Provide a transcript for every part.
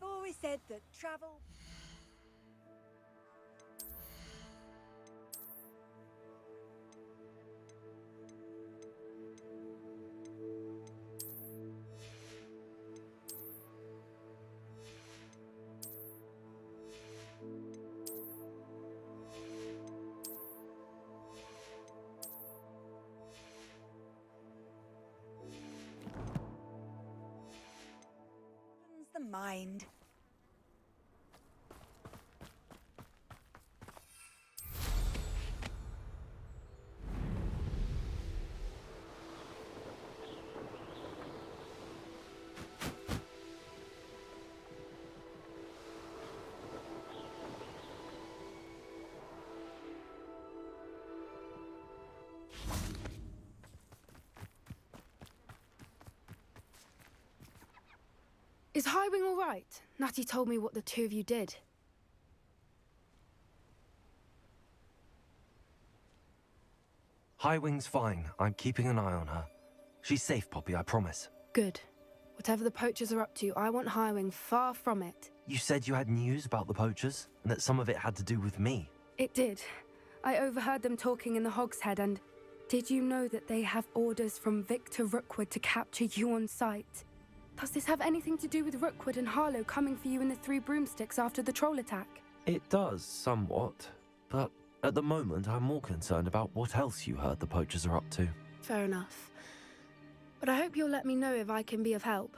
I've always said that travel... the mind. Is Highwing all right? Natty told me what the two of you did. Highwing's fine. I'm keeping an eye on her. She's safe, Poppy, I promise. Good. Whatever the poachers are up to, I want Highwing far from it. You said you had news about the poachers, and that some of it had to do with me. It did. I overheard them talking in the Hogshead, and did you know that they have orders from Victor Rookwood to capture you on sight? Does this have anything to do with Rookwood and Harlow coming for you in the Three Broomsticks after the troll attack? It does, somewhat. But at the moment, I'm more concerned about what else you heard the poachers are up to. Fair enough. But I hope you'll let me know if I can be of help,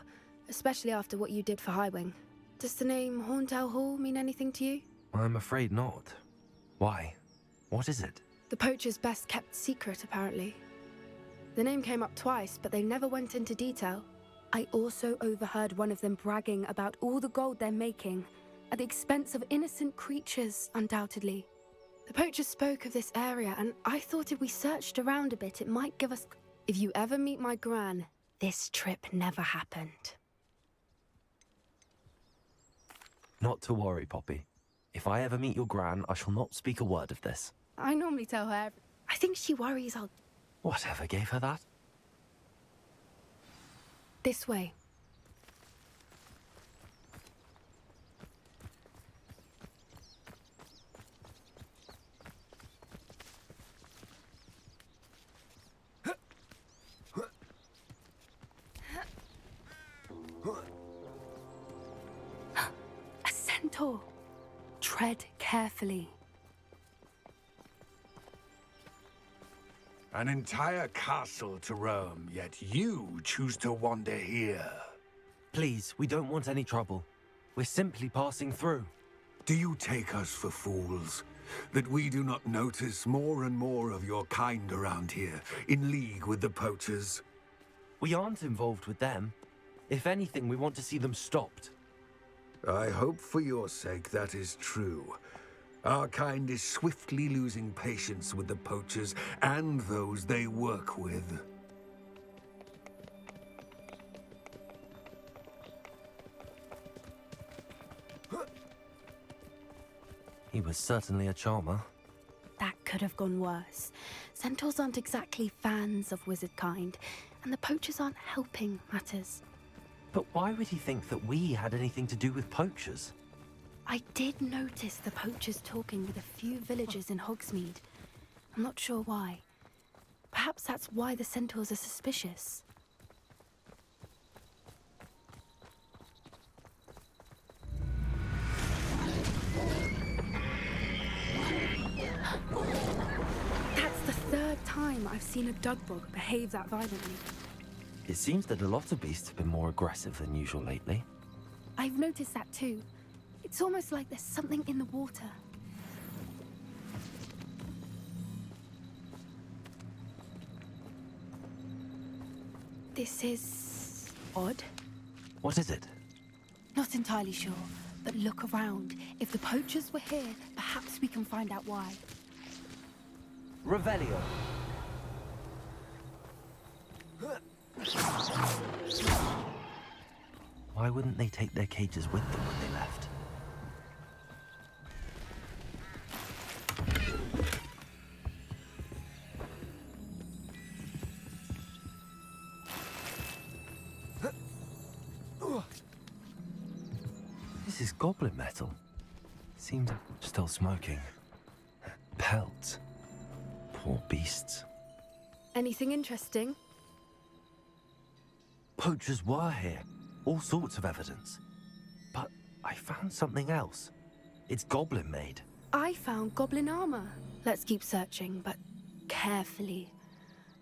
especially after what you did for Highwing. Does the name Horntail Hall mean anything to you? I'm afraid not. Why? What is it? The poachers' best kept secret, apparently. The name came up twice, but they never went into detail. I also overheard one of them bragging about all the gold they're making, at the expense of innocent creatures, undoubtedly. The poachers spoke of this area, and I thought if we searched around a bit, it might give us... If you ever meet my gran, this trip never happened. Not to worry, Poppy. If I ever meet your gran, I shall not speak a word of this. I normally tell her... I think she worries I'll... Whatever gave her that? This way. A centaur. Tread carefully. An entire castle to roam, yet you choose to wander here. Please, we don't want any trouble. We're simply passing through. Do you take us for fools? That we do not notice more and more of your kind around here, in league with the poachers? We aren't involved with them. If anything, we want to see them stopped. I hope for your sake that is true. Our kind is swiftly losing patience with the poachers and those they work with. He was certainly a charmer. That could have gone worse. Centaurs aren't exactly fans of wizard kind, and the poachers aren't helping matters. But why would he think that we had anything to do with poachers? I did notice the poachers talking with a few villagers in Hogsmeade. I'm not sure why. Perhaps that's why the centaurs are suspicious. That's the third time I've seen a Dugbog behave that violently. It seems that a lot of beasts have been more aggressive than usual lately. I've noticed that too. It's almost like there's something in the water. This is... odd. What is it? Not entirely sure, but look around. If the poachers were here, perhaps we can find out why. Revelio. Why wouldn't they take their cages with them when they left? This is goblin metal. Seems still smoking. Pelts. Poor beasts. Anything interesting? Poachers were here. All sorts of evidence. But I found something else. It's goblin made. I found goblin armor. Let's keep searching, but carefully.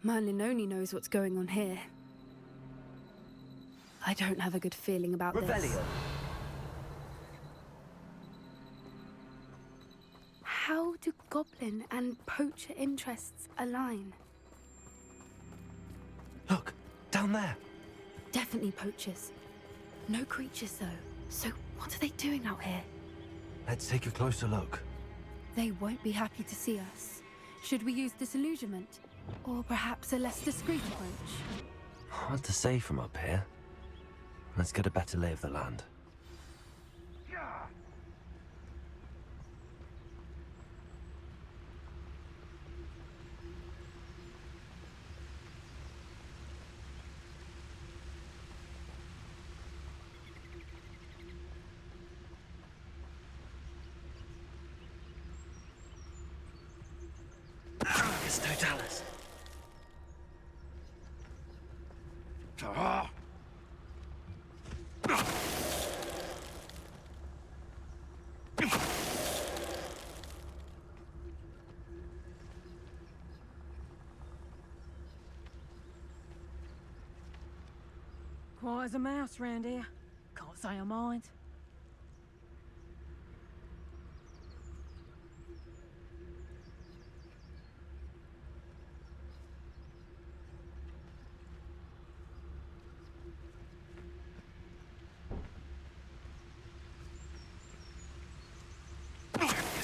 Merlin only knows what's going on here. I don't have a good feeling about this. Revelio. How do goblin and poacher interests align? Look, down there. Definitely poachers. No creatures, though. So what are they doing out here? Let's take a closer look. They won't be happy to see us. Should we use disillusionment? Or perhaps a less discreet approach? Hard to say from up here. Let's get a better lay of the land. Totalis. Quiet as a mouse round here. Can't say I mind.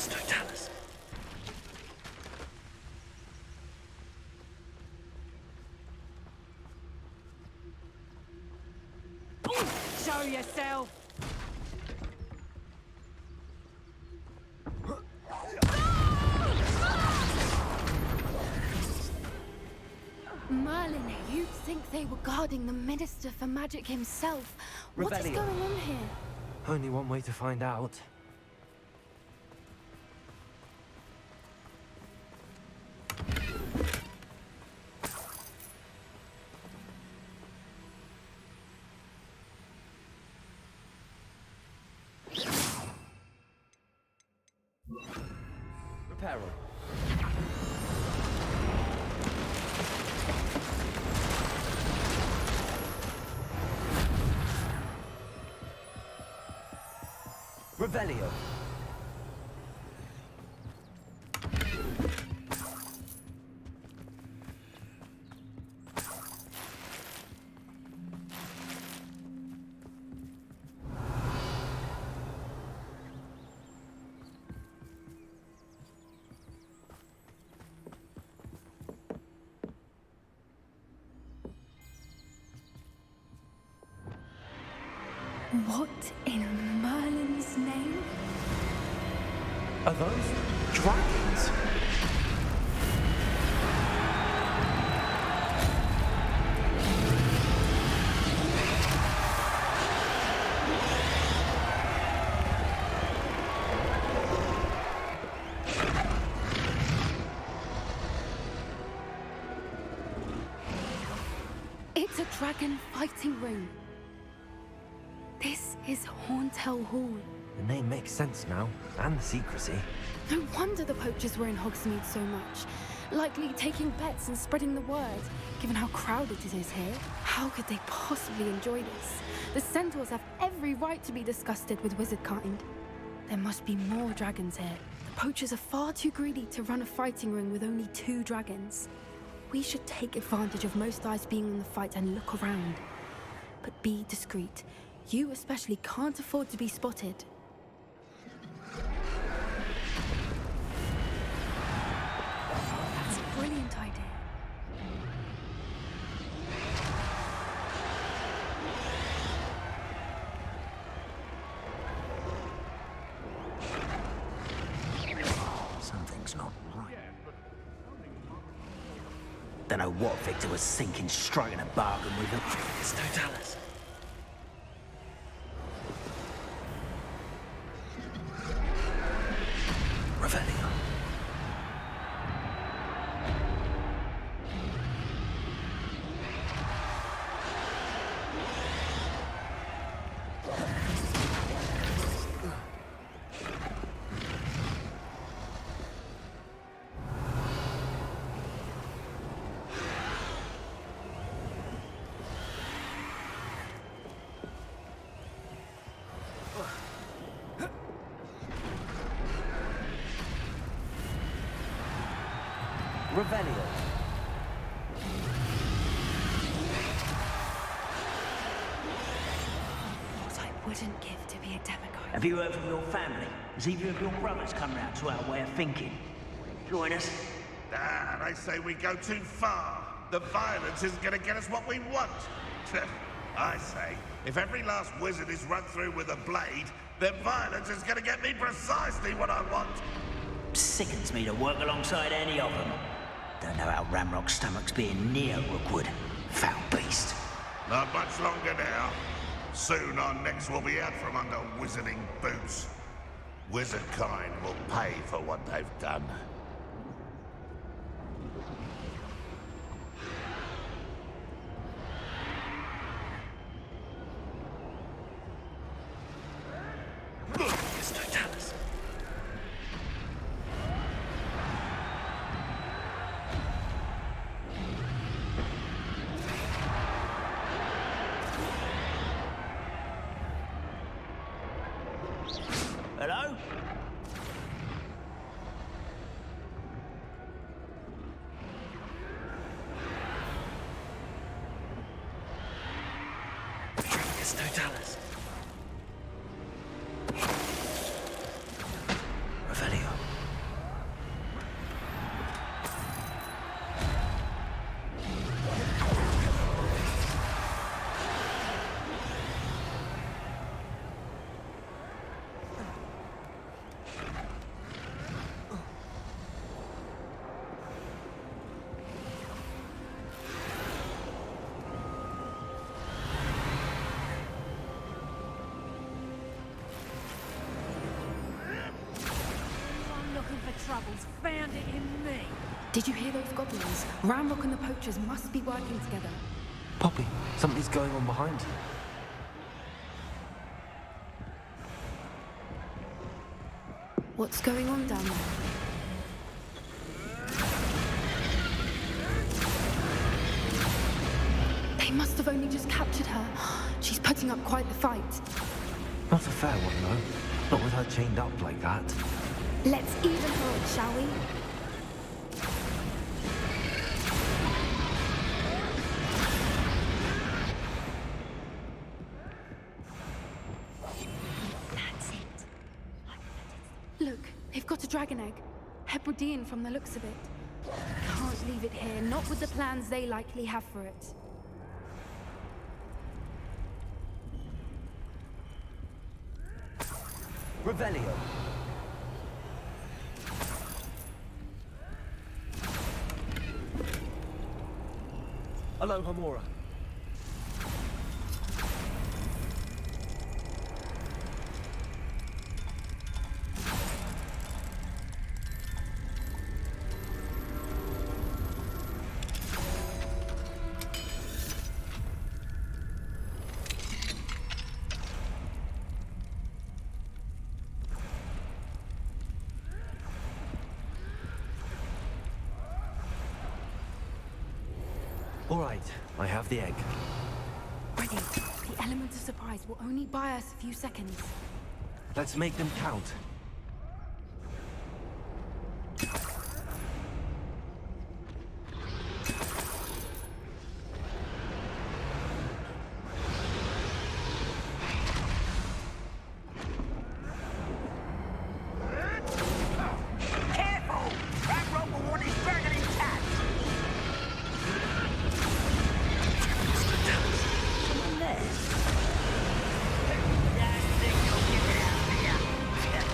Totalis. Show yourself! Merlin, you'd think they were guarding the Minister for Magic himself. What is Revelio. going on here? Only one way to find out. Repair. Revelio. What in Merlin's name? Are those dragons? It's a dragon fighting ring. This is Hauntel Hall. The name makes sense now, and the secrecy. No wonder the poachers were in Hogsmeade so much. Likely taking bets and spreading the word, given how crowded it is here. How could they possibly enjoy this? The centaurs have every right to be disgusted with wizard kind. There must be more dragons here. The poachers are far too greedy to run a fighting ring with only 2 dragons. We should take advantage of most eyes being on the fight and look around. But be discreet. You especially can't afford to be spotted. That's a brilliant idea. Something's not right. Don't know what Victor was thinking, striking a bargain with them. It's Totalis. Revelio. What I wouldn't give to be a demigod. Have you heard from your family? Has either of your brothers come round to our way of thinking? Join us. Ah, they say we go too far. The violence isn't going to get us what we want. I say, if every last wizard is run through with a blade, then violence is going to get me precisely what I want. Sickens me to work alongside any of them. Don't know how Ramrock's stomach's being near Rookwood. Foul beast. Not much longer now. Soon our necks will be out from under wizarding boots. Wizard kind will pay for what they've done. Hello? It's no Dallas. Revelio. Trouble's found it in me. Did you hear those goblins? Ramrock and the poachers must be working together. Poppy, something's going on behind you. What's going on down there? They must have only just captured her. She's putting up quite the fight. Not a fair one, though. Not with her chained up like that. Let's even her up, shall we? That's it. Look, they've got a dragon egg. Hebridean from the looks of it. Can't leave it here, not with the plans they likely have for it. Revelio. Hello, Hamora. All right, I have the egg. Ready. The element of surprise will only buy us a few seconds. Let's make them count. Careful! Ramrock will want his dragon intact! Someone there? Don't think you'll get it out of here.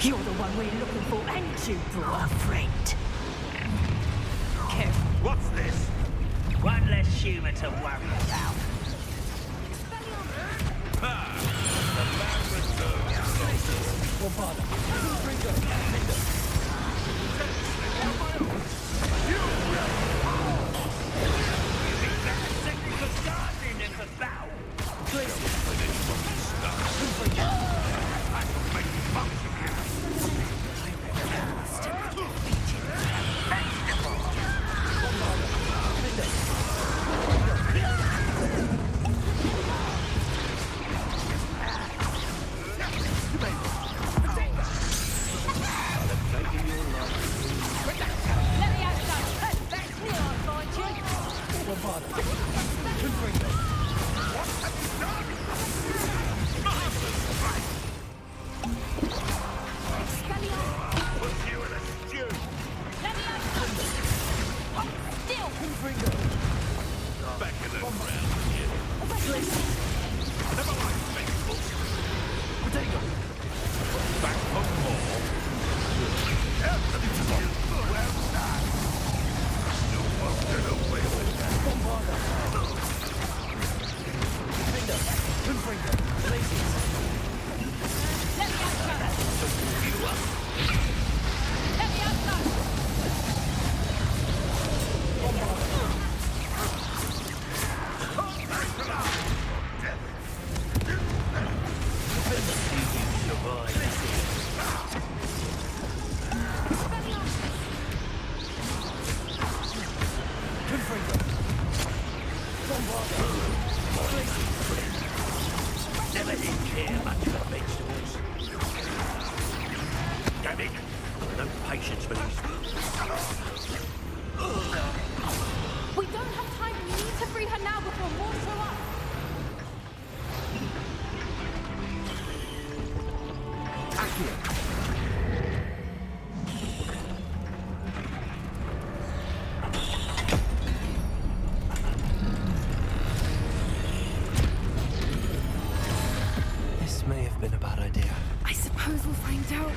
You're the one we're looking for, and you brought a friend. Careful. What's this? One less human to worry about. Never did care much for vegetables. Damn it! No patience for these. We don't have time. We need to free her now before more show up. This may have been a bad idea. I suppose we'll find out.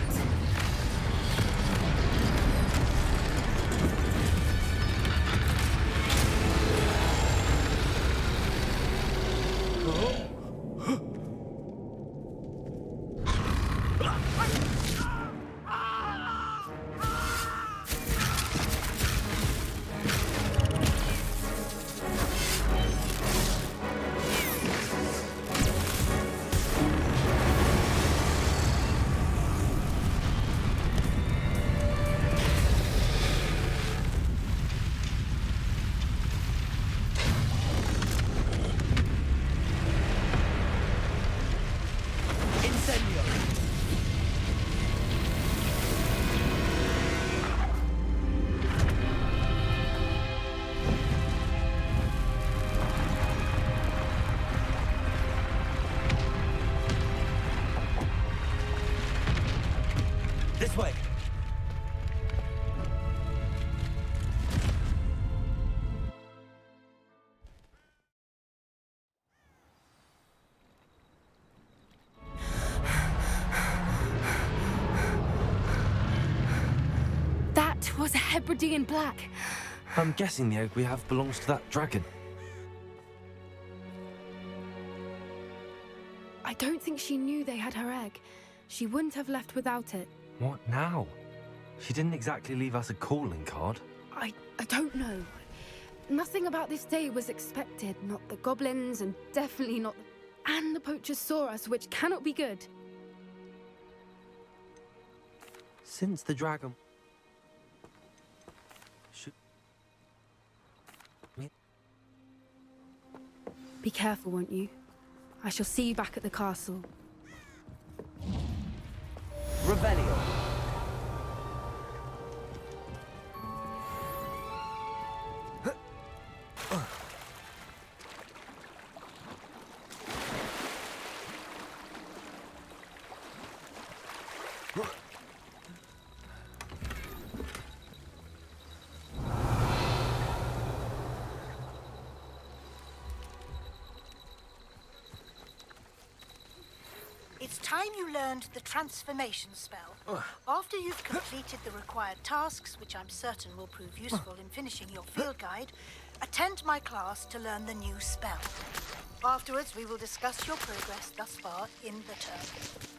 This way. That was a Hebridean black. I'm guessing the egg we have belongs to that dragon. I don't think she knew they had her egg. She wouldn't have left without it. What now? She didn't exactly leave us a calling card. I don't know. Nothing about this day was expected. Not the goblins, and definitely not... And the poachers saw us, which cannot be good. Since the dragon... Be careful, won't you? I shall see you back at the castle. Rebellion. It's time you learned the transformation spell. After you've completed the required tasks, which I'm certain will prove useful in finishing your field guide, attend my class to learn the new spell. Afterwards, we will discuss your progress thus far in the term.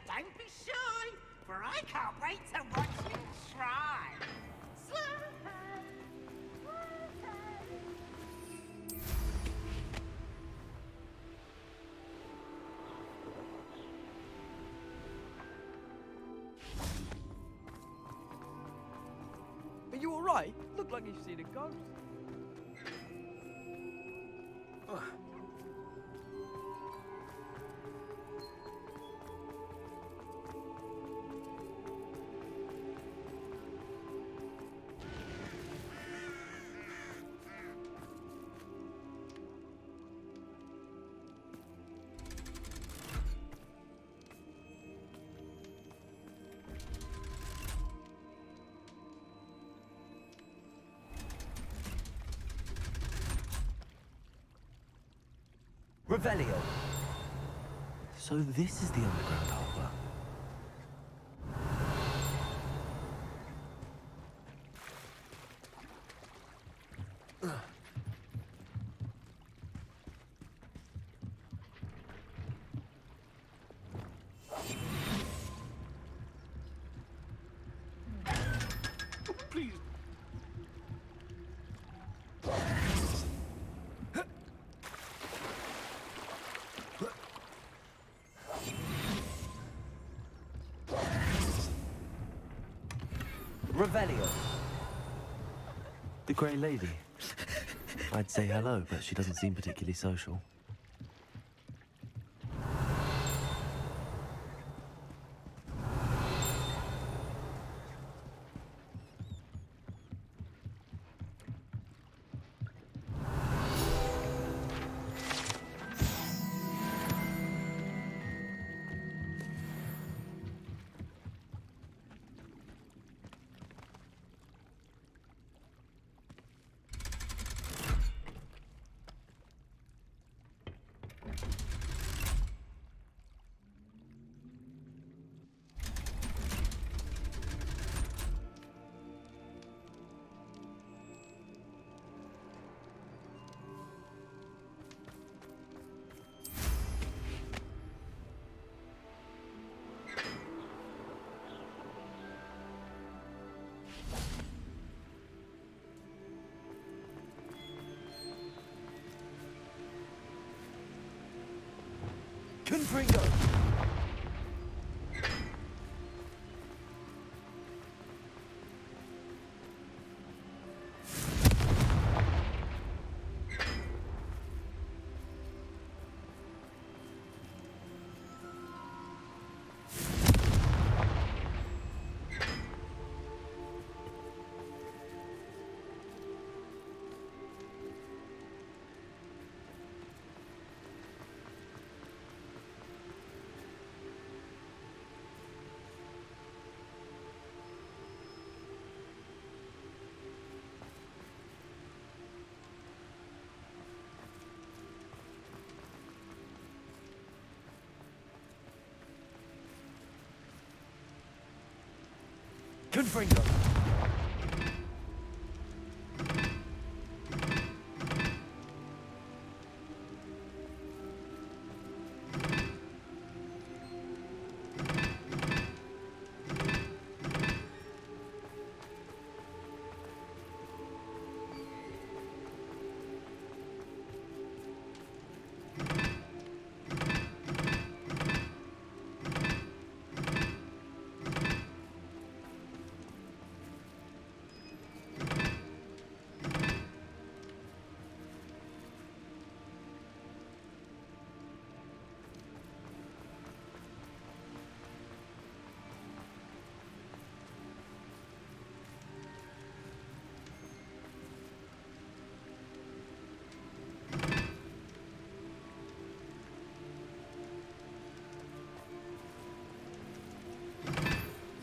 Don't be shy, for I can't wait to watch you try. Are you alright? Look like you've seen a ghost. Revelio. So this is the underground harbour. Please. Revelio. The Grey Lady. I'd say hello, but she doesn't seem particularly social. Confringo! Confringo!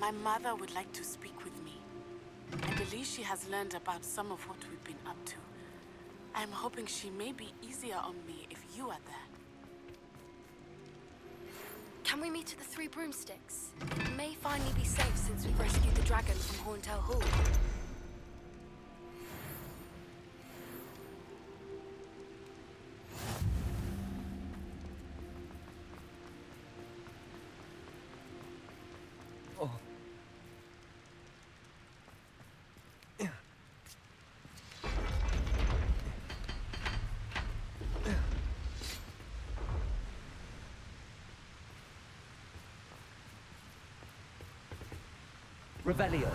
My mother would like to speak with me. I believe she has learned about some of what we've been up to. I'm hoping she may be easier on me if you are there. Can we meet at the Three Broomsticks? It may finally be safe since we've rescued the dragon from Horntail Hall. Revelio.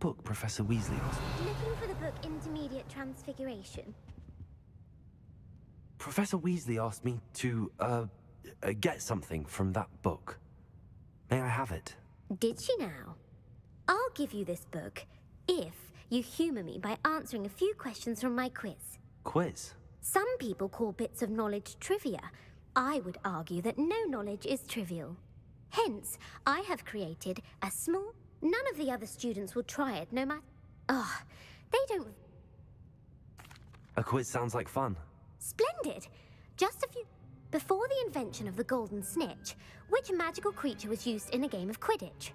book Professor Weasley asked me? Looking for the book Intermediate Transfiguration. Professor Weasley asked me to, get something from that book. May I have it? Did she now? I'll give you this book if you humour me by answering a few questions from my quiz. Quiz? Some people call bits of knowledge trivia. I would argue that no knowledge is trivial. Hence, I have created a small... None of the other students will try it, no matter... Oh, they don't... A quiz sounds like fun. Splendid! Just a few... Before the invention of the golden snitch, which magical creature was used in a game of Quidditch?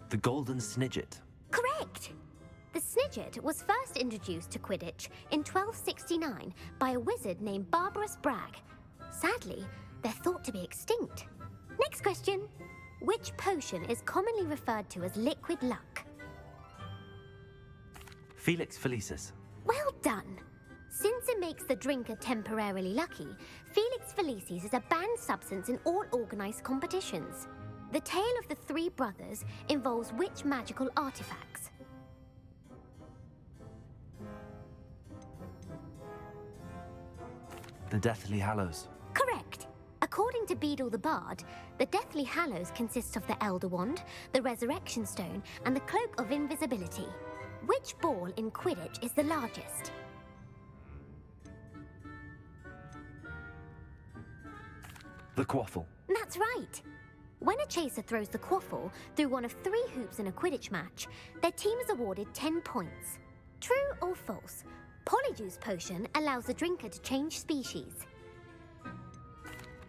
The golden snidget. Correct! The snidget was first introduced to Quidditch in 1269 by a wizard named Barbarous Bragg. Sadly, they're thought to be extinct. Next question. Which potion is commonly referred to as liquid luck? Felix Felicis. Well done! Since it makes the drinker temporarily lucky, Felix Felicis is a banned substance in all organised competitions. The tale of the three brothers involves which magical artifacts? The Deathly Hallows. Correct. According to Beadle the Bard, the Deathly Hallows consists of the Elder Wand, the Resurrection Stone, and the Cloak of Invisibility. Which ball in Quidditch is the largest? The Quaffle. That's right. When a chaser throws the quaffle through one of 3 hoops in a Quidditch match, their team is awarded 10 points. True or false? Polyjuice Potion allows the drinker to change species.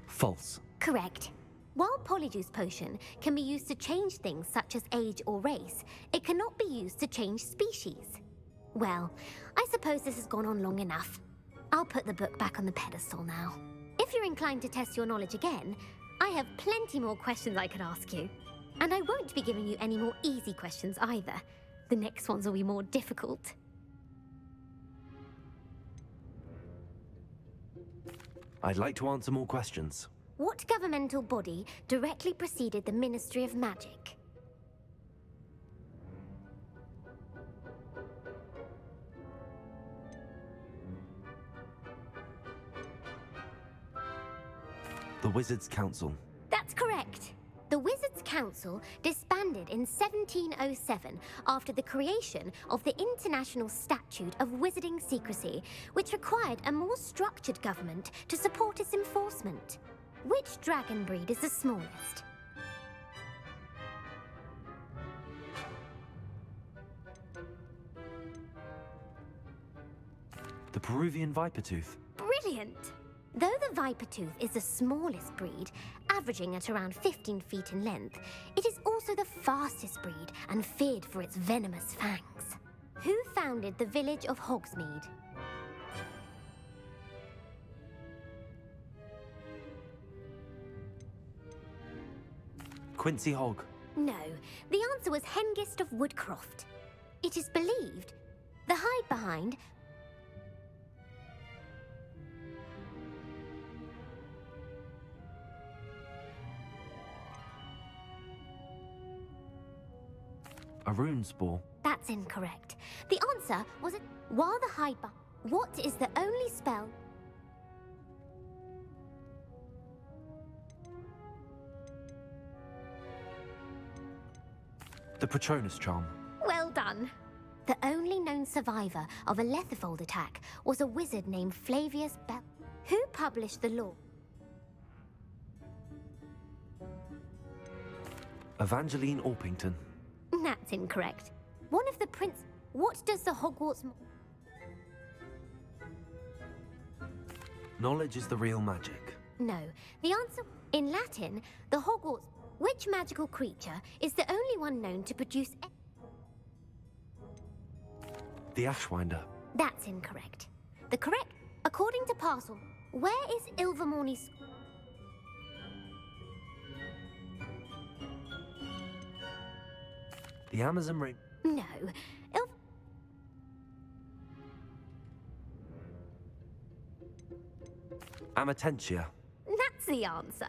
False. Correct. While Polyjuice Potion can be used to change things such as age or race, it cannot be used to change species. Well, I suppose this has gone on long enough. I'll put the book back on the pedestal now. If you're inclined to test your knowledge again, I have plenty more questions I could ask you. And I won't be giving you any more easy questions either. The next ones will be more difficult. I'd like to answer more questions. What governmental body directly preceded the Ministry of Magic? The Wizards' Council. That's correct. The Wizards' Council disbanded in 1707 after the creation of the International Statute of Wizarding Secrecy, which required a more structured government to support its enforcement. Which dragon breed is the smallest? The Peruvian Vipertooth. Brilliant! Though the Vipertooth is the smallest breed, averaging at around 15 feet in length, it is also the fastest breed and feared for its venomous fangs. Who founded the village of Hogsmeade? Quincy Hogg. No, the answer was Hengist of Woodcroft. It is believed the hide behind A rune spore. That's incorrect. The answer was while the hide behind. What is the only spell? The Patronus Charm. Well done. The only known survivor of a Lethifold attack was a wizard named Flavius Bell, who published the law. Evangeline Orpington. That's incorrect. One of the prince... What does the Hogwarts... Knowledge is the real magic. No. The answer... In Latin, the Hogwarts... Which magical creature is the only one known to produce... The Ashwinder. That's incorrect. The correct... According to Parcel, where is Ilvermorny's... The Amazon Ring. No. Amatentia. That's the answer.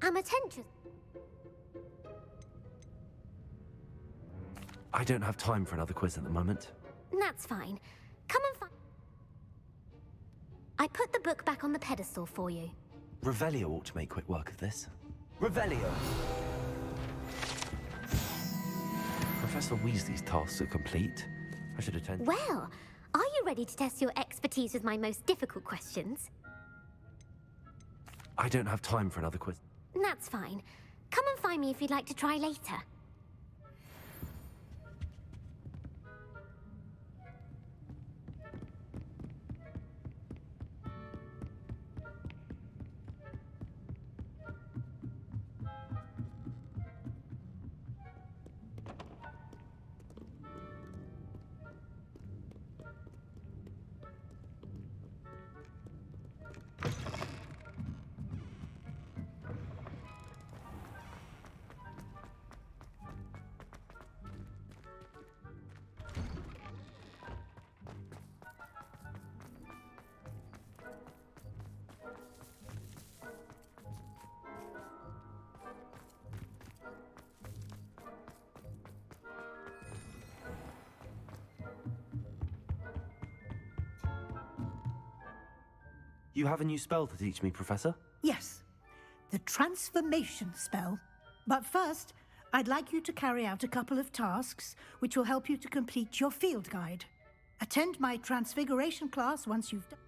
I'm attention. I don't have time for another quiz at the moment. That's fine. Come and find. I put the book back on the pedestal for you. Revelio ought to make quick work of this. Revelio! Professor Weasley's tasks are complete. I should attend. Well, are you ready to test your expertise with my most difficult questions? I don't have time for another quiz. That's fine. Come and find me if you'd like to try later. You have a new spell to teach me, Professor? Yes, the transformation spell. But first, I'd like you to carry out a couple of tasks which will help you to complete your field guide. Attend my transfiguration class once you've done.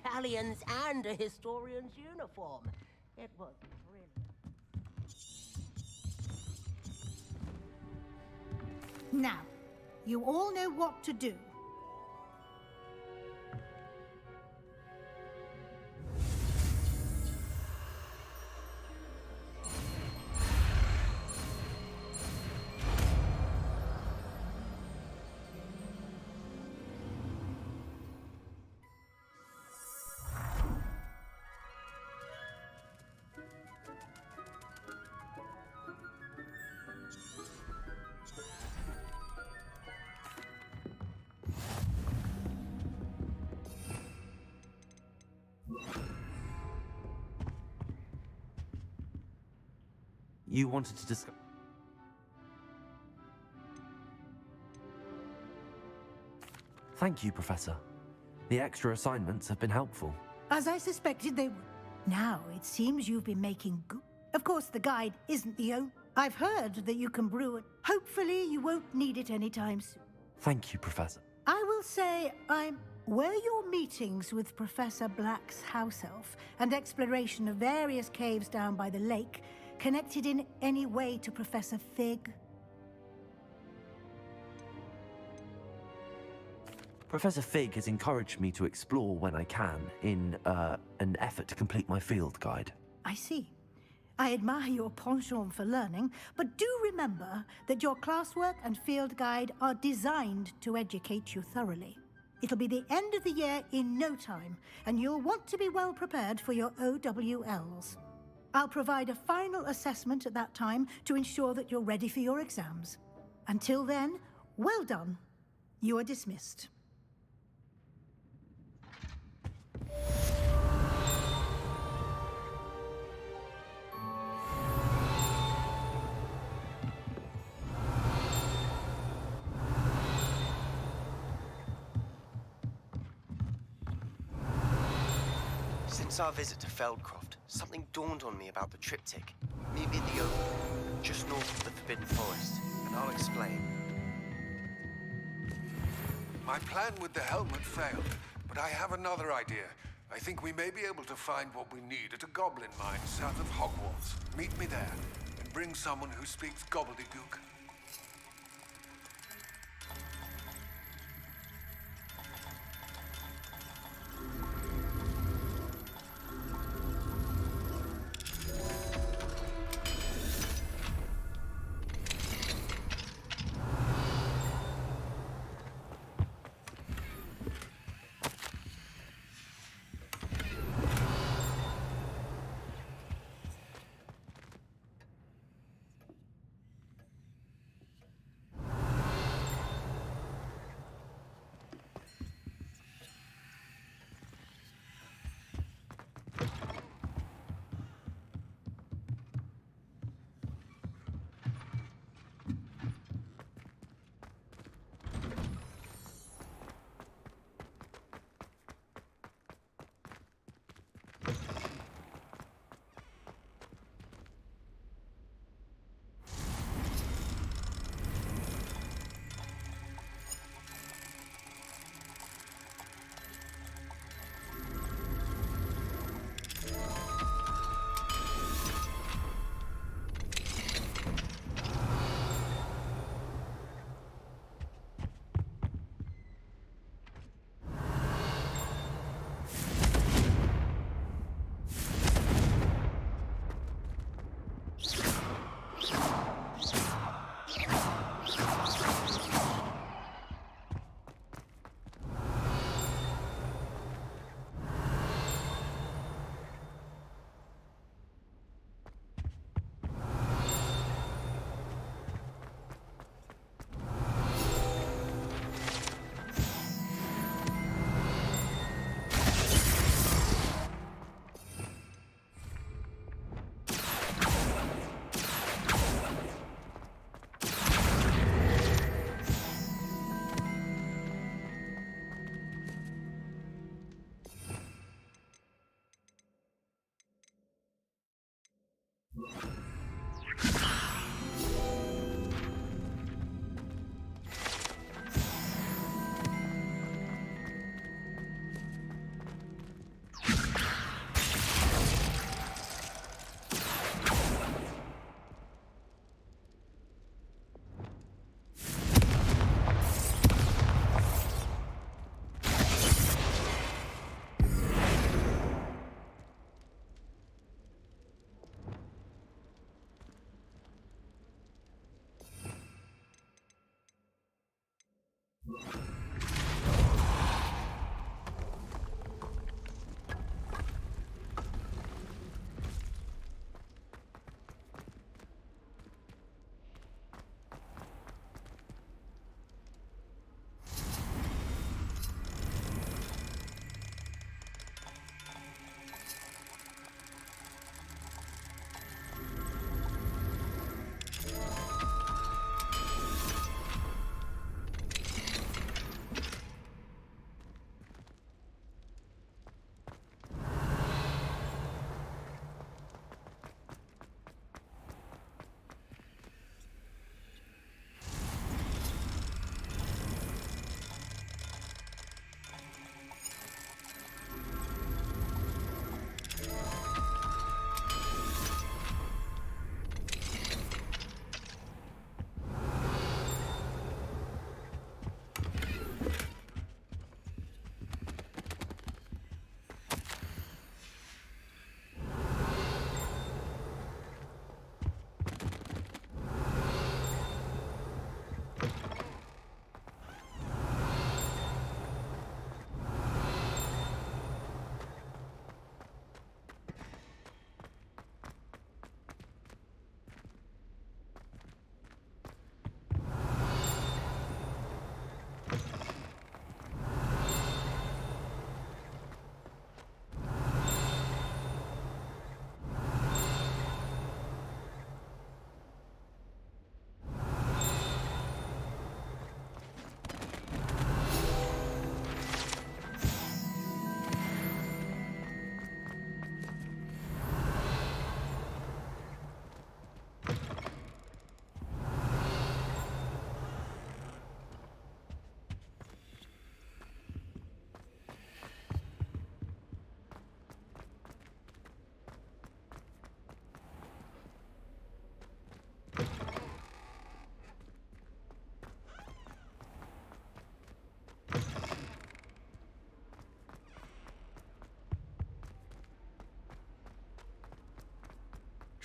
Galleons and a historian's uniform. It was brilliant. Now, you all know what to do. You wanted to discuss... Thank you, Professor. The extra assignments have been helpful. As I suspected they would. Now, it seems you've been making good. Of course, the guide isn't the only. I've heard that you can brew it. Hopefully, you won't need it anytime soon. Thank you, Professor. I will say were your meetings with Professor Black's house elf and exploration of various caves down by the lake connected in any way to Professor Fig? Professor Fig has encouraged me to explore when I can in an effort to complete my field guide. I see. I admire your penchant for learning, but do remember that your classwork and field guide are designed to educate you thoroughly. It'll be the end of the year in no time, and you'll want to be well prepared for your OWLs. I'll provide a final assessment at that time to ensure that you're ready for your exams. Until then, well done. You are dismissed. Since our visit to Feldcroft, something dawned on me about the triptych. Maybe the oak, just north of the Forbidden Forest, and I'll explain. My plan with the helmet failed, but I have another idea. I think we may be able to find what we need at a goblin mine south of Hogwarts. Meet me there, and bring someone who speaks gobbledygook.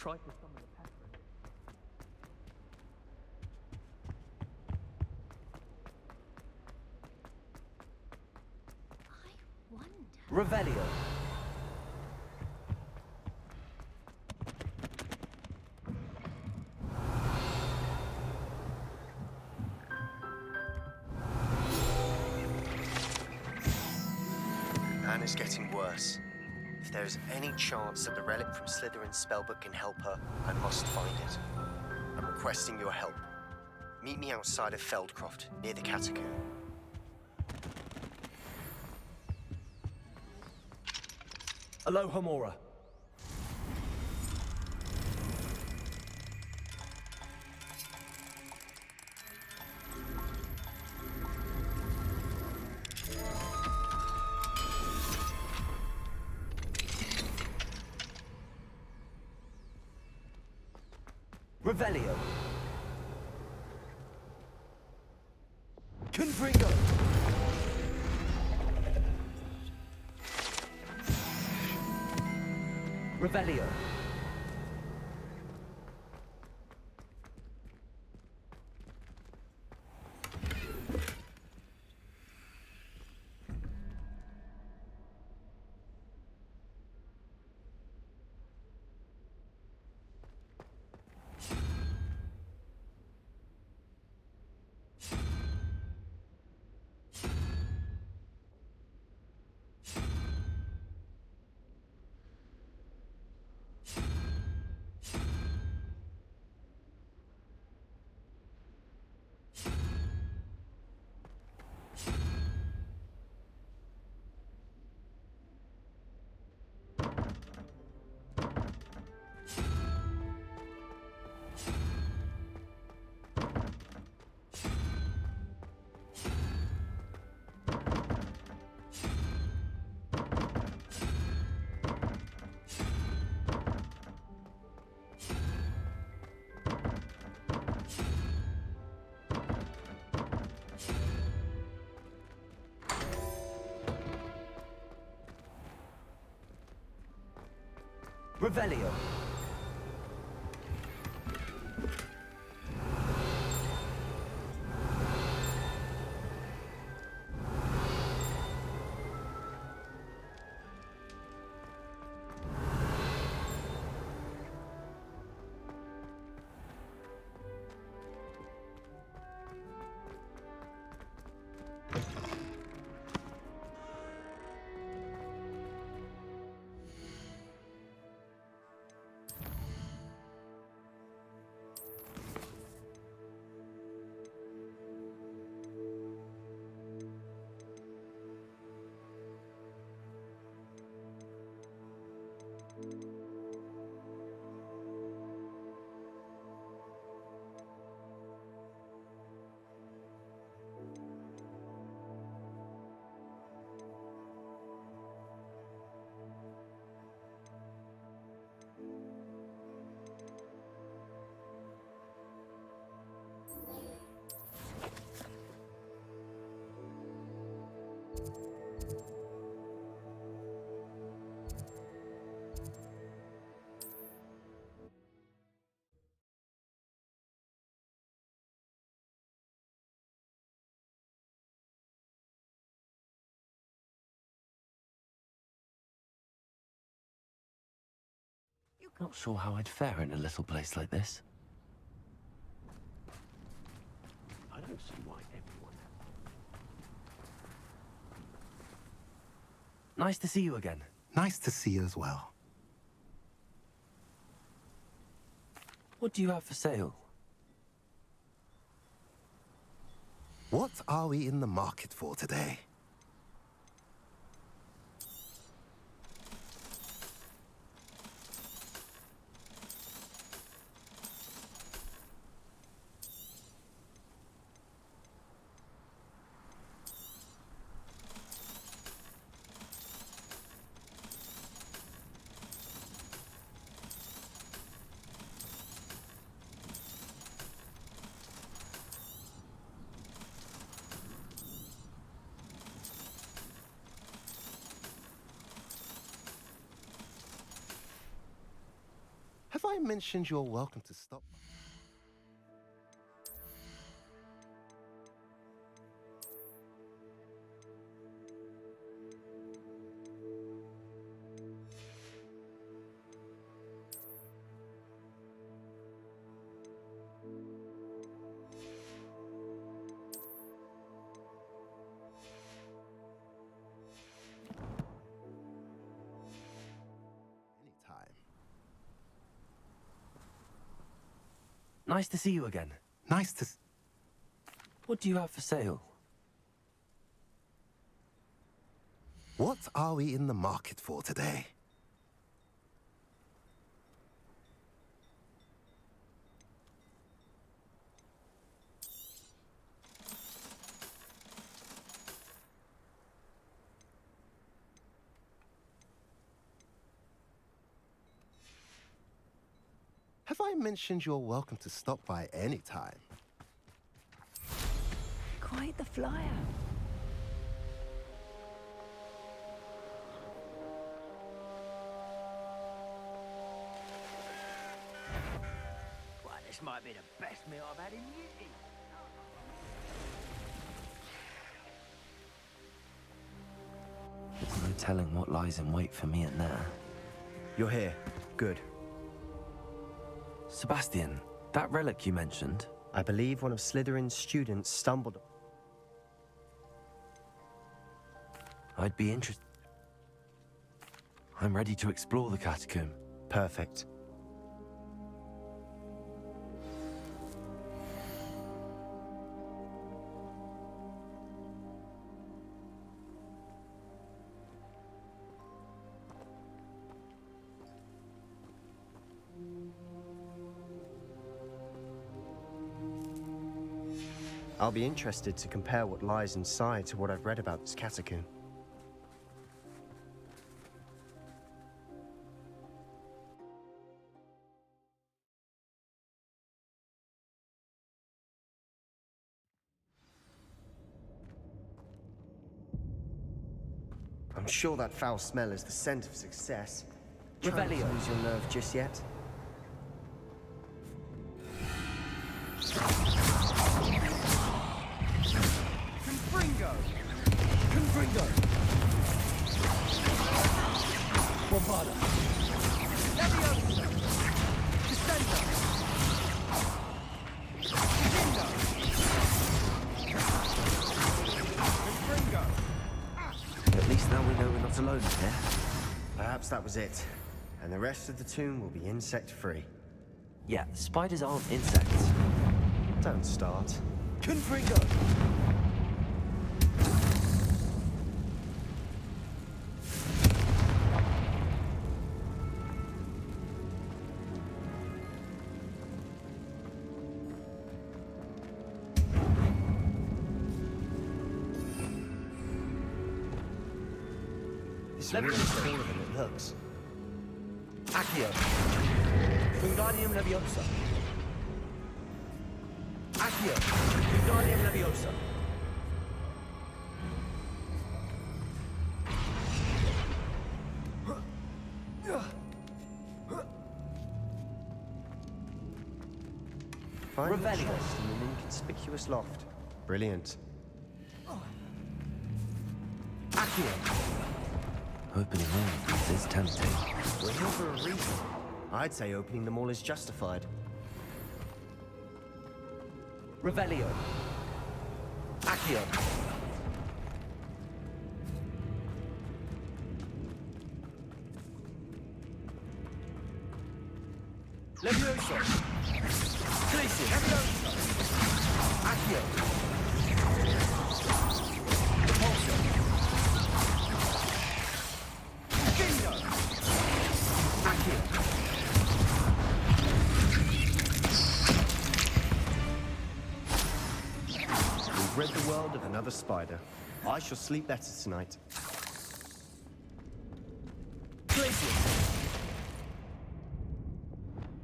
Try for some of the pepper. I wonder. Revelio. Anna's getting worse. If there is any chance that the relic from Slytherin's spellbook can help her, I must find it. I'm requesting your help. Meet me outside of Feldcroft, near the catacomb. Aloha Mora. Revelio. Confringo. Revelio. Revelio. Not sure how I'd fare in a little place like this. I don't see why everyone... Nice to see you again. Nice to see you as well. What do you have for sale? What are we in the market for today? Have I mentioned you're welcome to stop? Anytime. Nice to see you again. Nice to... What do you have for sale? What are we in the market for today? Have I mentioned you're welcome to stop by any time? Quite the flyer. Well, this might be the best meal I've had in years. There's no telling what lies in wait for me in there. You're here. Good. Sebastian, that relic you mentioned... I believe one of Slytherin's students stumbled... I'd be interested... I'm ready to explore the catacomb. Perfect. I'll be interested to compare what lies inside to what I've read about this catacomb. I'm sure that foul smell is the scent of success. Try not to lose your nerve just yet. Confringo! Confringo! Bombarda! Leviosa! Descendo! Descendo! Confringo! At least now we know we're not alone here. Perhaps that was it. And the rest of the tomb will be insect-free. Yeah, spiders aren't insects. Don't start. Confringo! It's really smaller than it looks. Accio! Wingardium Leviosa! Accio! Wingardium Leviosa! Find Revelio. interest in an inconspicuous loft. Brilliant. Accio! Opening all of these is tempting. We're here for a reason. I'd say opening them all is justified. Revelio! Accio! Leviosa! Glacier! Leviosa! Accio! Repulsor! Gindo! Accio! We've rid the world of another spider. I shall sleep better tonight. Glacier!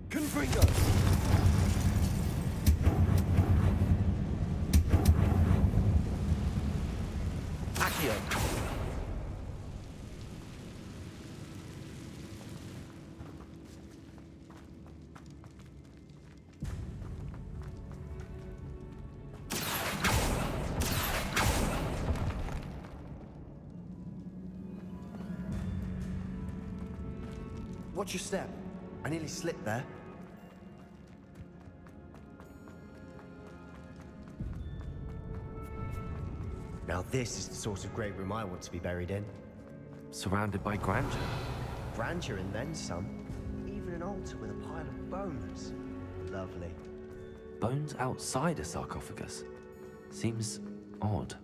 Confringo! Accio! Watch your step. I nearly slipped there. Now this is the sort of great room I want to be buried in. Surrounded by grandeur. Grandeur and then some. Even an altar with a pile of bones. Lovely. Bones outside a sarcophagus. Seems odd.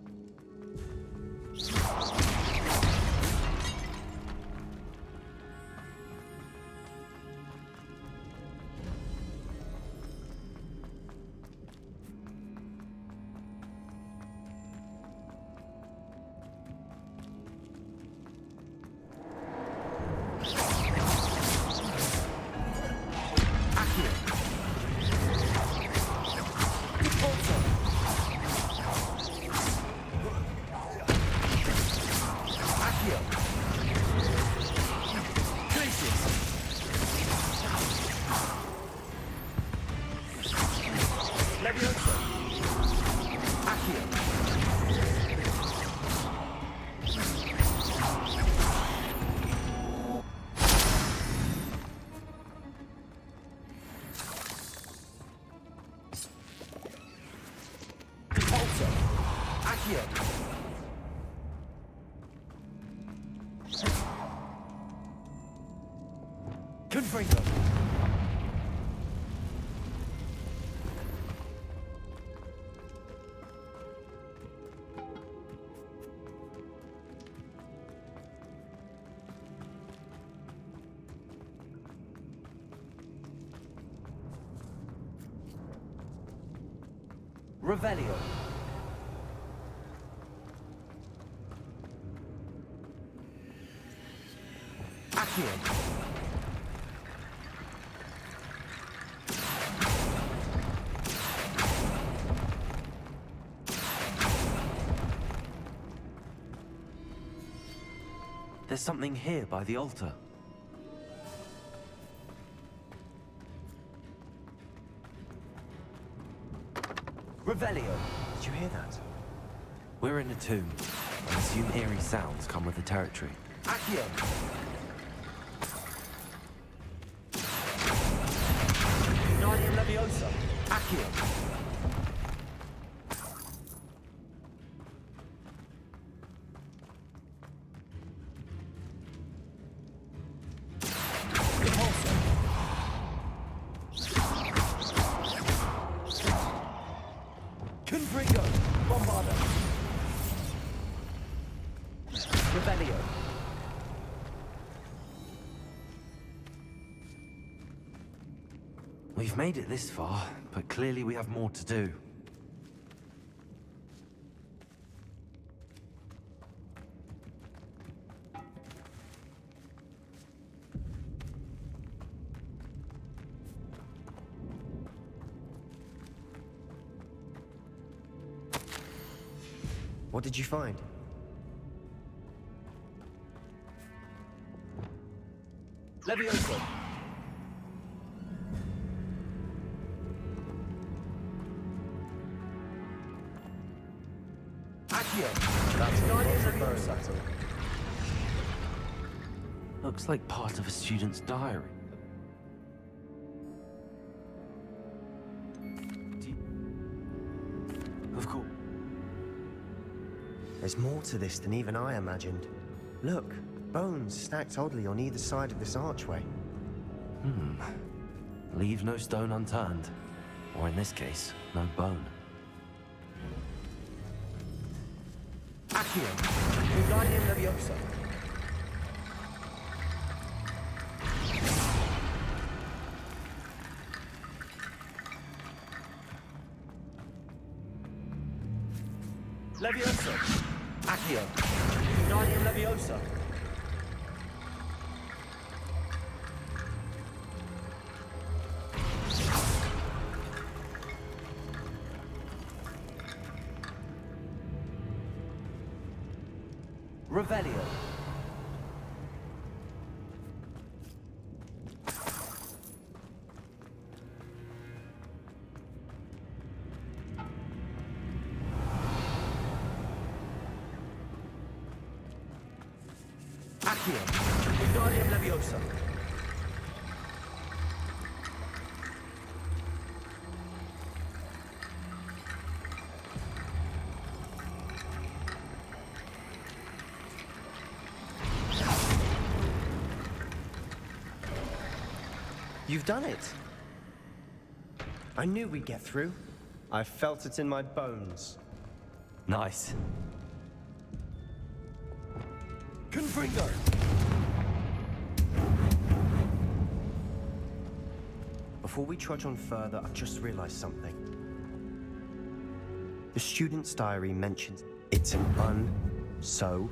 Confringo! Revelio! Accio! There's something here by the altar. Revelio. Did you hear that? We're in a tomb. I assume eerie sounds come with the territory. Accio. Guardian Leviosa. Accio. Confringo. Bombarda. Revelio. We've made it this far, but clearly we have more to do. What did you find? Leviosa. Accio. That's Guardian a very Leviosa. subtle. Looks like part of a student's diary. Of course. There's more to this than even I imagined. Look, bones stacked oddly on either side of this archway. Leave no stone unturned. Or in this case, no bone. Accio. Guardian Leviosa. Leviosa. Accio. Guardian Leviosa. Revelio. Accio. Guardian Leviosa. You've done it! I knew we'd get through. I felt it in my bones. Nice. Confringo. Before we trudge on further, I've just realized something. The student's diary mentions it's an so.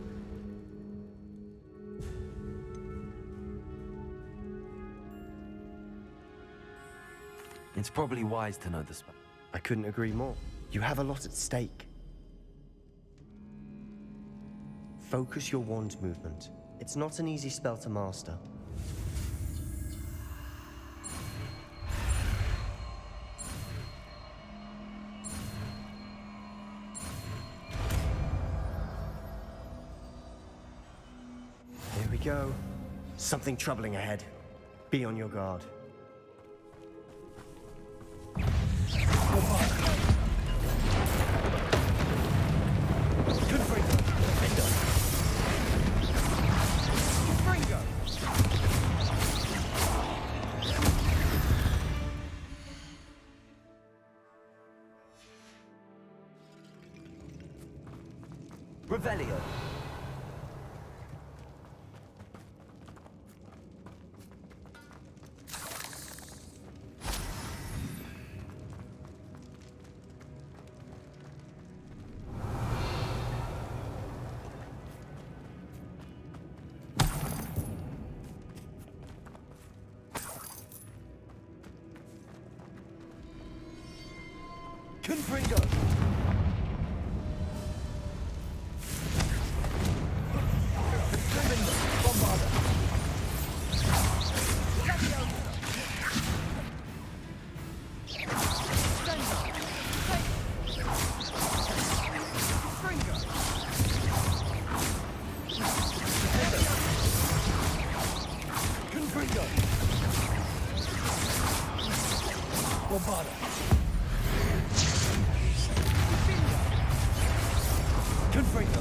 It's probably wise to know the spell. I couldn't agree more. You have a lot at stake. Focus your wand movement. It's not an easy spell to master. Here we go. Something troubling ahead. Be on your guard. Revelio. Confringo. Confringo! Bombarda! Confringo!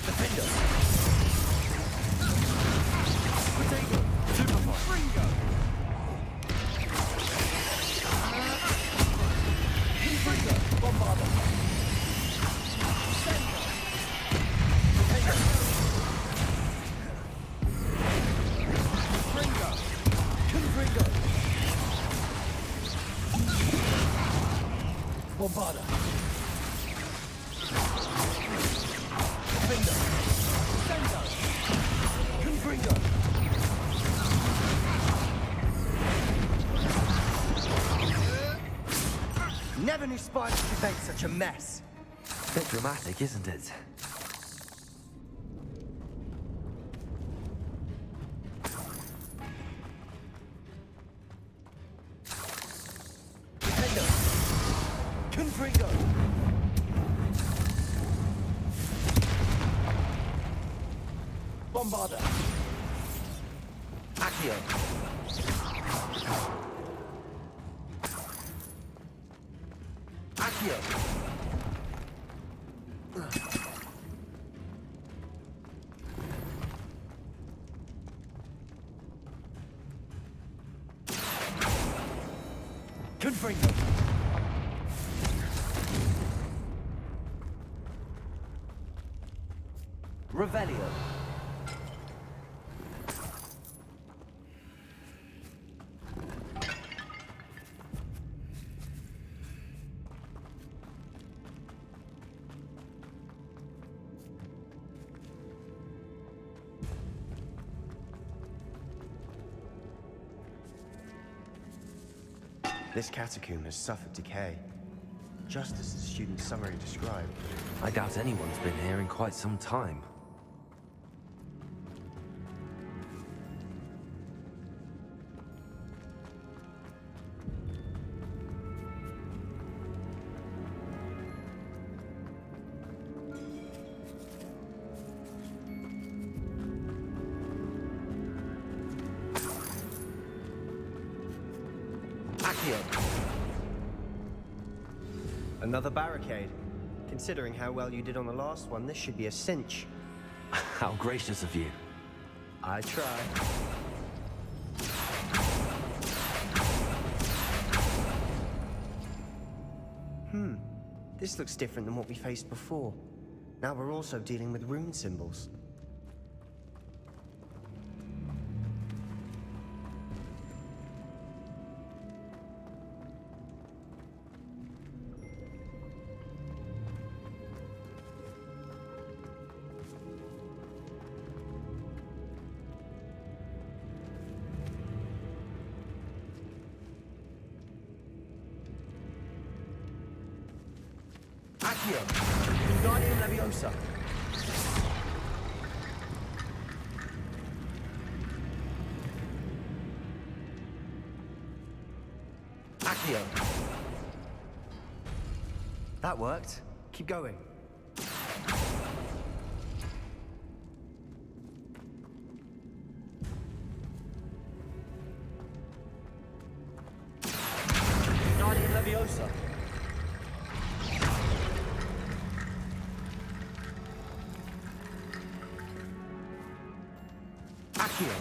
Defender! Potato! Superfly! Confringo! Confringo! Bombarda! Sender! Potato! Confringo! Confringo! Bombarda! Defender! Sender! Confringo! Never knew spiders could make such a mess. Bit dramatic, isn't it? Defender! Confringo! Bombarda! Accio! Accio! Confringo! Revelio! This catacomb has suffered decay, just as the student's summary described. I doubt anyone's been here in quite some time. Another barricade. Considering how well you did on the last one, this should be a cinch. How gracious of you. I try. This looks different than what we faced before. Now we're also dealing with rune symbols. Accio! Wingardium Leviosa! Accio! That worked. Keep going. Wingardium Leviosa! Accio!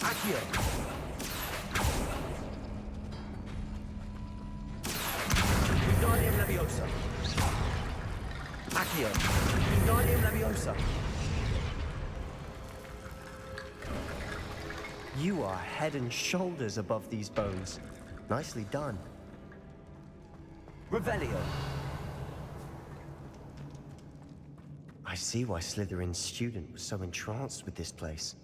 Accio! Wingardium Leviosa! Accio! Wingardium Leviosa! You are head and shoulders above these bones. Nicely done. Revelio. I see why Slytherin's student was so entranced with this place.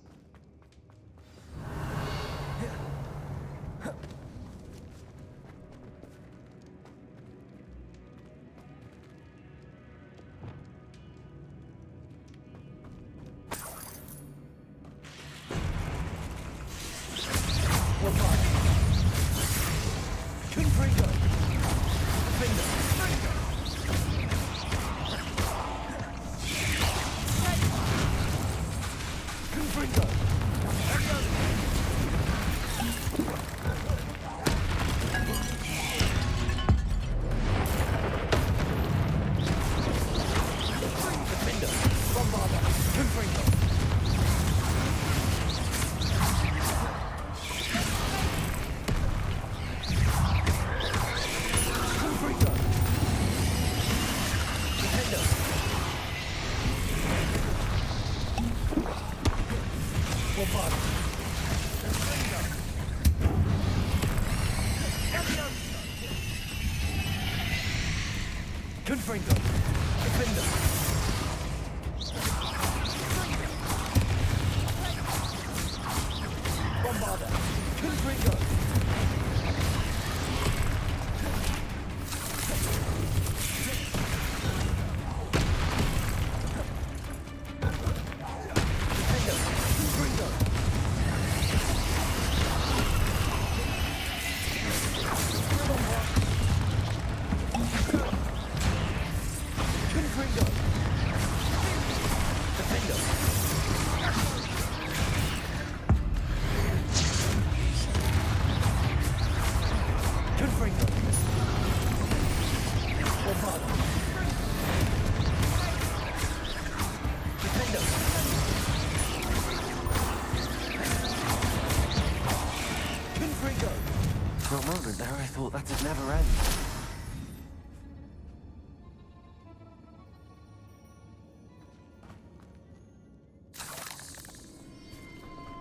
For a moment there, I thought that'd never end.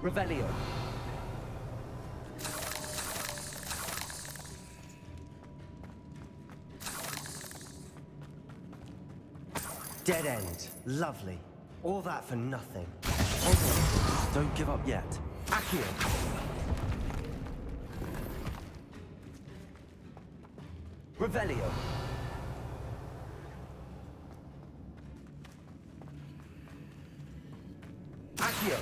Revelio. Dead end. Lovely. All that for nothing. Hold on. Don't give up yet. Accio. Revelio. Accio.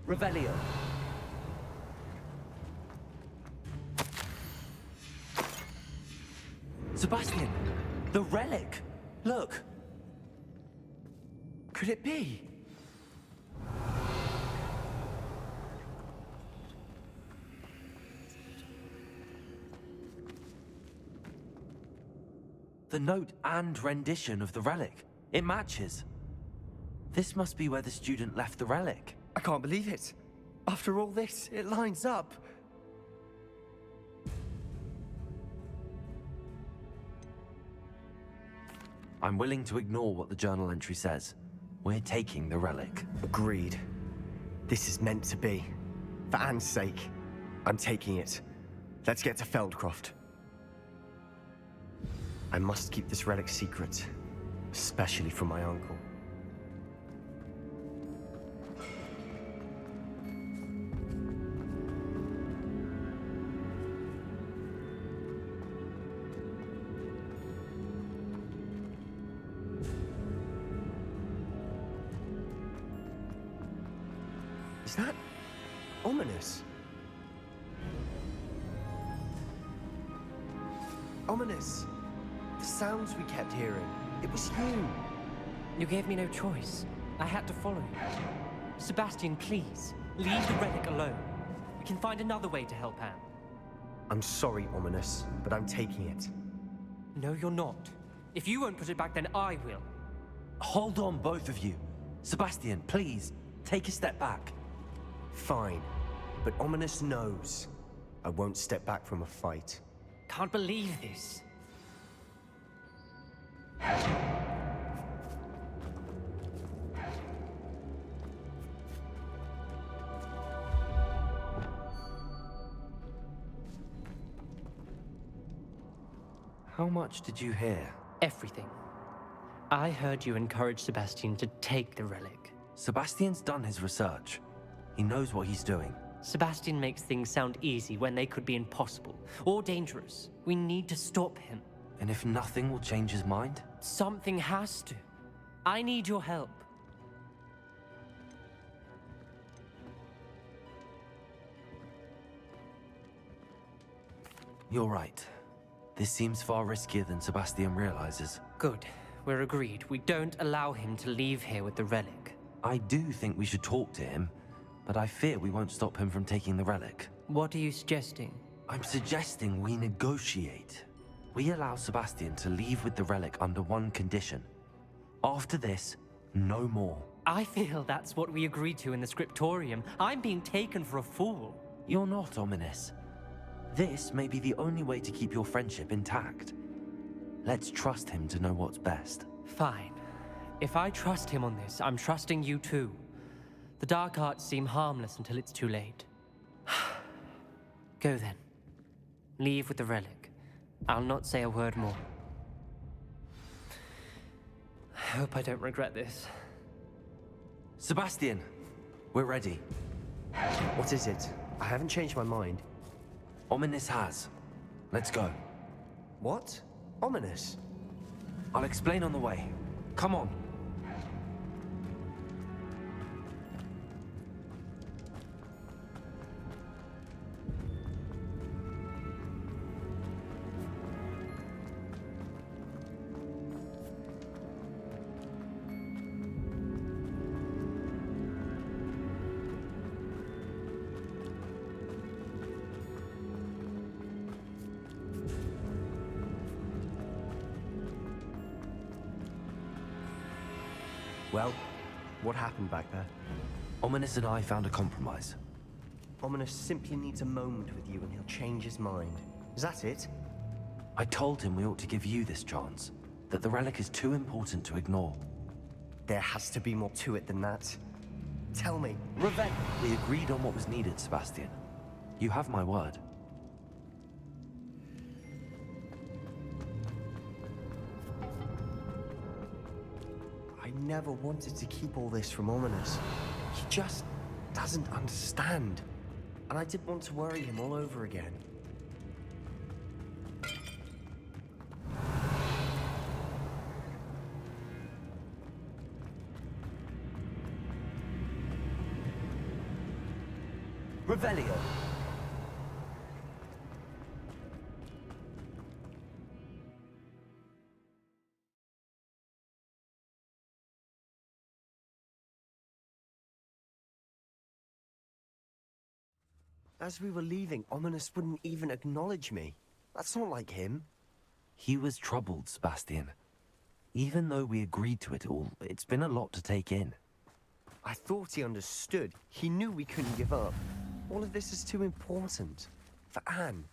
Revelio. Sebastian, the relic. Look. Could it be? The note and rendition of the relic. It matches. This must be where the student left the relic. I can't believe it. After all this, it lines up. I'm willing to ignore what the journal entry says. We're taking the relic. Agreed. This is meant to be. For Anne's sake, I'm taking it. Let's get to Feldcroft. I must keep this relic secret, especially from my uncle. Is that ominous? Ominous. The sounds we kept hearing. It was you. You gave me no choice. I had to follow you. Sebastian, please, leave the relic alone. We can find another way to help Anne. I'm sorry, Ominous, but I'm taking it. No, you're not. If you won't put it back, then I will. Hold on, both of you. Sebastian, please, take a step back. Fine, but Ominous knows I won't step back from a fight. Can't believe this. How much did you hear? Everything. I heard you encourage Sebastian to take the relic. Sebastian's done his research. He knows what he's doing. Sebastian makes things sound easy when they could be impossible or dangerous. We need to stop him. And if nothing will change his mind? Something has to. I need your help. You're right. This seems far riskier than Sebastian realizes. Good. We're agreed. We don't allow him to leave here with the relic. I do think we should talk to him, but I fear we won't stop him from taking the relic. What are you suggesting? I'm suggesting we negotiate. We allow Sebastian to leave with the relic under one condition. After this, no more. I feel that's what we agreed to in the scriptorium. I'm being taken for a fool. You're not, Ominous. This may be the only way to keep your friendship intact. Let's trust him to know what's best. Fine. If I trust him on this, I'm trusting you too. The dark arts seem harmless until it's too late. Go then. Leave with the relic. I'll not say a word more. I hope I don't regret this. Sebastian, we're ready. What is it? I haven't changed my mind. Ominous has. Let's go. What? Ominous? I'll explain on the way. Come on. Well, what happened back there? Ominous and I found a compromise. Ominous simply needs a moment with you and he'll change his mind. Is that it? I told him we ought to give you this chance, that the relic is too important to ignore. There has to be more to it than that. Tell me. Revenge! We agreed on what was needed, Sebastian. You have my word. I never wanted to keep all this from Ominous. He just doesn't understand. And I didn't want to worry him all over again. Revelio! As we were leaving, Ominous wouldn't even acknowledge me. That's not like him. He was troubled, Sebastian. Even though we agreed to it all, it's been a lot to take in. I thought he understood. He knew we couldn't give up. All of this is too important. For Anne.